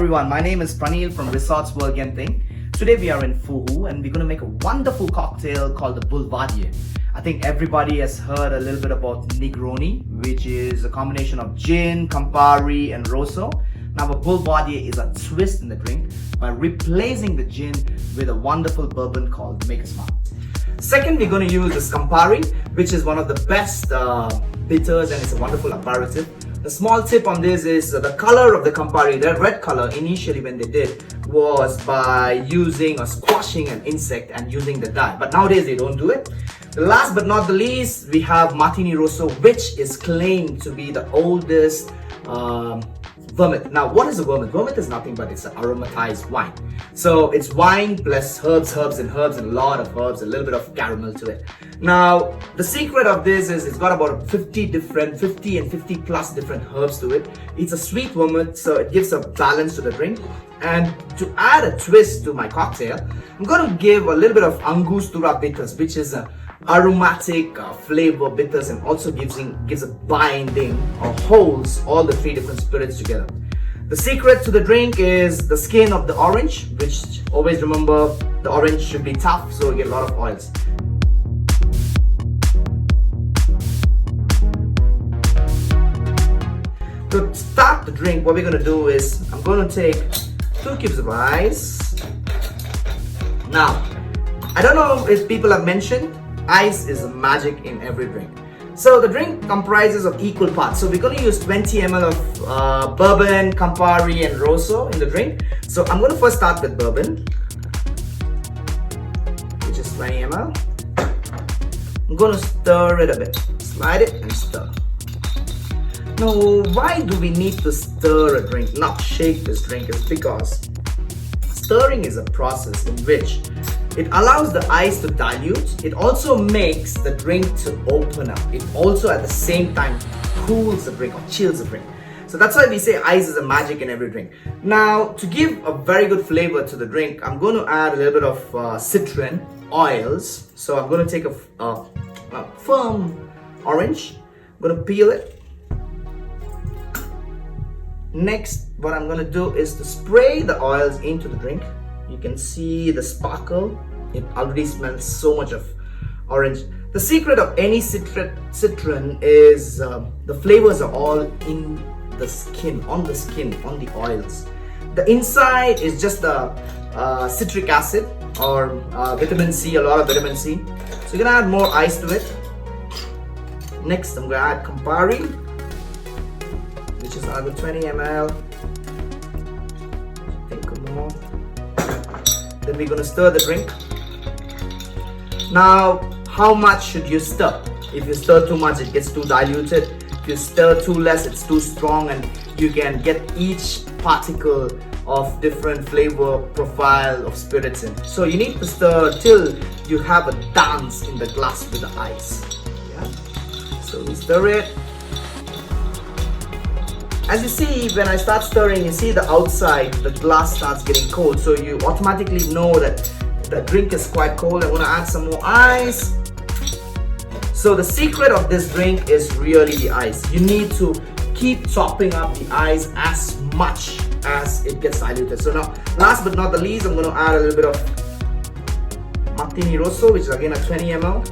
everyone, my name is Pranill from Resorts World Genting. Today we are in FUHU and we're going to make a wonderful cocktail called the Boulevadier. I think everybody has heard a little bit about Negroni, which is a combination of gin, Campari and Rosso. Now a Boulevadier is a twist in the drink by replacing the gin with a wonderful bourbon called Maker's Mark. Second, we're going to use this Campari, which is one of the best bitters and it's a wonderful aperitif. The small tip on this is the color of the Campari, the red color initially when they did was by using or squashing an insect and using the dye. But nowadays they don't do it. The last but not the least, we have Martini Rosso, which is claimed to be the oldest vermouth. Now, what is a vermouth? Vermouth is nothing but it's an aromatized wine. So it's wine plus herbs and a lot of herbs, a little bit of caramel to it. Now, the secret of this is it's got about 50 and 50 plus different herbs to it. It's a sweet vermouth, so it gives a balance to the drink. And to add a twist to my cocktail, I'm going to give a little bit of Angostura bitters, which is a aromatic flavor bitters and also gives a binding or holds all the three different spirits together. The secret to the drink is the skin of the orange, which always remember the orange should be tough, so you get a lot of oils. To start the drink, what we're going to do is I'm going to take 2 cubes of ice. Now, I don't know if people have mentioned ice is magic in every drink. So the drink comprises of equal parts. So we're going to use 20 ml of bourbon, Campari and Rosso in the drink. So I'm going to first start with bourbon, which is 20 ml. I'm going to stir it a bit. Slide it and stir. Now, why do we need to stir a drink, not shake this drink? Is because stirring is a process in which it allows the ice to dilute. It also makes the drink to open up. It also at the same time cools the drink or chills the drink. So that's why we say ice is a magic in every drink. Now, to give a very good flavor to the drink, I'm going to add a little bit of citron oils. So I'm going to take a firm orange. I'm going to peel it. Next, what I'm going to do is to spray the oils into the drink. You can see the sparkle. It already smells so much of orange. The secret of any citron is the flavors are all in the skin, on the oils. The inside is just the citric acid or vitamin C, a lot of vitamin C. So you're gonna add more ice to it. Next, I'm gonna add Campari, which is another 20 ml. Think more. Then we're going to stir the drink. Now, how much should you stir? If you stir too much, it gets too diluted. If you stir too less, it's too strong and you can get each particle of different flavor profile of spirits in. So you need to stir till you have a dance in the glass with the ice. Yeah. So we stir it. As you see, when I start stirring, you see the outside, the glass starts getting cold. So you automatically know that the drink is quite cold. I'm going to add some more ice. So the secret of this drink is really the ice. You need to keep topping up the ice as much as it gets diluted. So now, last but not the least, I'm going to add a little bit of Martini Rosso, which is again a 20 ml.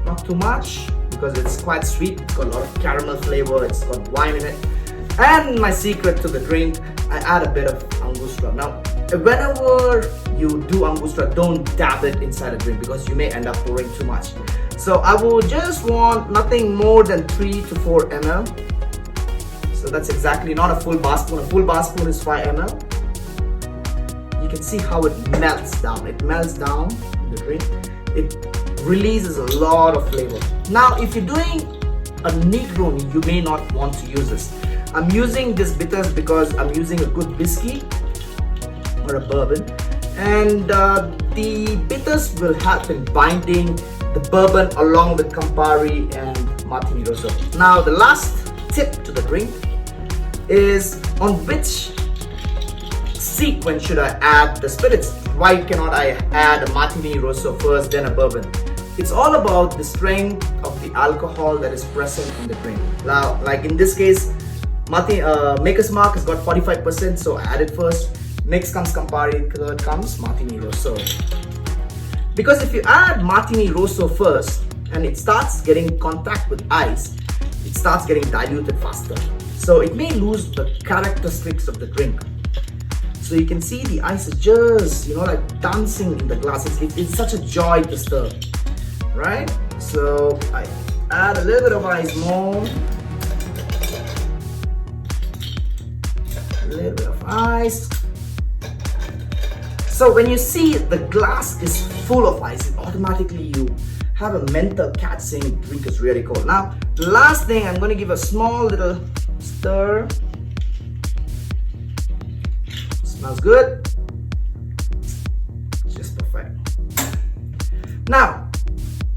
Not too much, because it's quite sweet. It's got a lot of caramel flavor, it's got wine in it. And my secret to the drink, I add a bit of Angostura. Now, whenever you do Angostura, don't dab it inside a drink because you may end up pouring too much. So I will just want nothing more than 3 to 4 ml. So that's exactly not a full bar spoon. A full bar spoon is 5 ml. You can see how it melts down. It melts down in the drink. It releases a lot of flavor. Now, if you're doing a Negroni, you may not want to use this. I'm using this bitters because I'm using a good whiskey or a bourbon, and the bitters will help in binding the bourbon along with Campari and Martini Rosso. Now, the last tip to the drink is on which sequence should I add the spirits? Why cannot I add a Martini Rosso first, then a bourbon? It's all about the strength of the alcohol that is present in the drink. Now, like in this case, Maker's Mark has got 45%, so I add it first. Next comes Campari, third comes Martini Rosso. Because if you add Martini Rosso first and it starts getting contact with ice, it starts getting diluted faster. So it may lose the characteristics of the drink. So you can see the ice is just, like dancing in the glass. It's such a joy to stir, right? So I add a little bit of ice more. A little bit of ice. So when you see the glass is full of ice, automatically you have a mental catch saying the drink is really cold. Now, the last thing, I'm going to give a small little stir. Smells good. Just perfect. Now,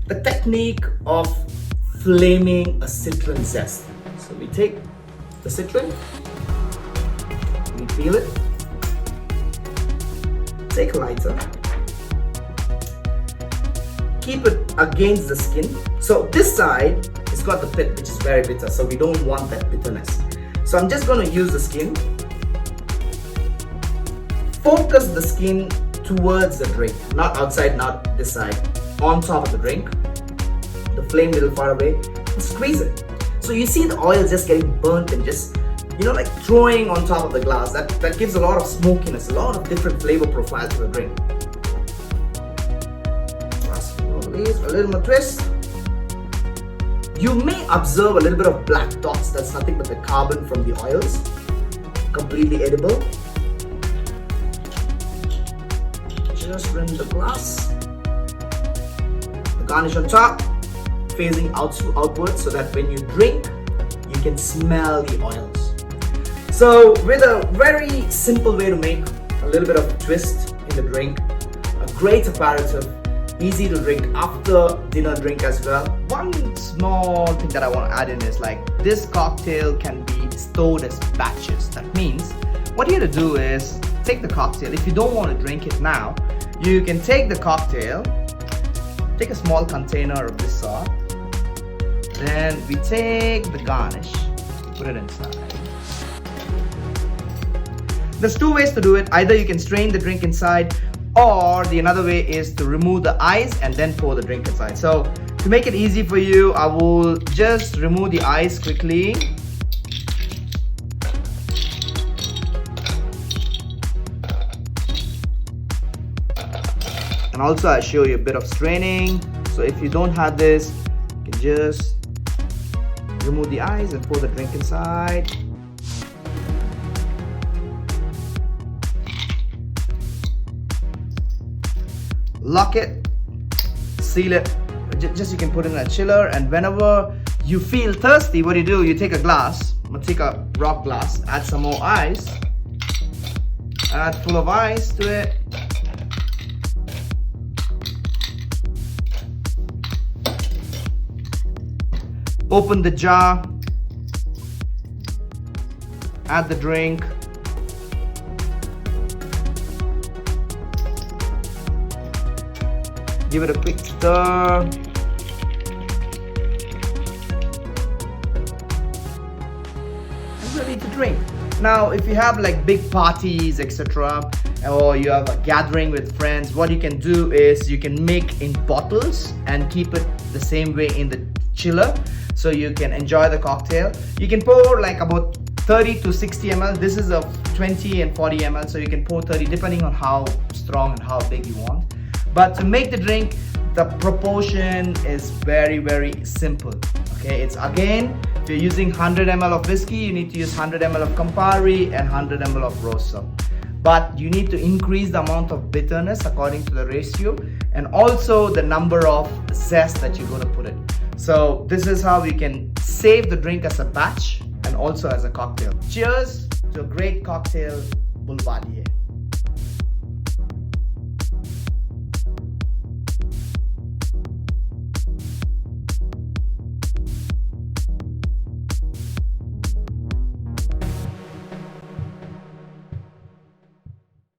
the technique of flaming a citron zest. So we take the citron, we peel it, take a lighter, keep it against the skin. So this side, it's got the pit, which is very bitter, so we don't want that bitterness. So I'm just going to use the skin, focus the skin towards the drink, not outside, not this side, on top of the drink, the flame a little far away, and squeeze it. So you see the oil just getting burnt and just, like throwing on top of the glass. That gives a lot of smokiness, a lot of different flavor profiles to the drink. A little more twist. You may observe a little bit of black dots. That's nothing but the carbon from the oils. Completely edible. Just rim the glass. The garnish on top, facing outwards, so that when you drink, you can smell the oils. So with a very simple way to make a little bit of twist in the drink, a great aperitif, easy to drink after dinner drink as well. One small thing that I want to add in is like this cocktail can be stored as batches. That means what you have to do is take the cocktail. If you don't want to drink it now, you can take the cocktail, take a small container of this sort, then we take the garnish, put it inside. There's two ways to do it. Either you can strain the drink inside, or the another way is to remove the ice and then pour the drink inside. So to make it easy for you, I will just remove the ice quickly. And also I show you a bit of straining. So if you don't have this, you can just remove the ice and pour the drink inside. Lock it, seal it. Just you can put it in a chiller, and whenever you feel thirsty, what do? You take a glass, take a rock glass, add some more ice, add full of ice to it. Open the jar, add the drink. Give it a quick stir. And ready to drink. Now, if you have like big parties, etc., or you have a gathering with friends, what you can do is you can make in bottles and keep it the same way in the chiller, so you can enjoy the cocktail. You can pour like about 30 to 60 ml. This is a 20 and 40 ml, so you can pour 30 depending on how strong and how big you want. But to make the drink, the proportion is very, very simple. Okay, it's again, if you're using 100 ml of whiskey, you need to use 100 ml of Campari and 100 ml of Rosso. But you need to increase the amount of bitterness according to the ratio, and also the number of zest that you're going to put in. So this is how you can save the drink as a batch and also as a cocktail. Cheers to a great cocktail, Boulevadier.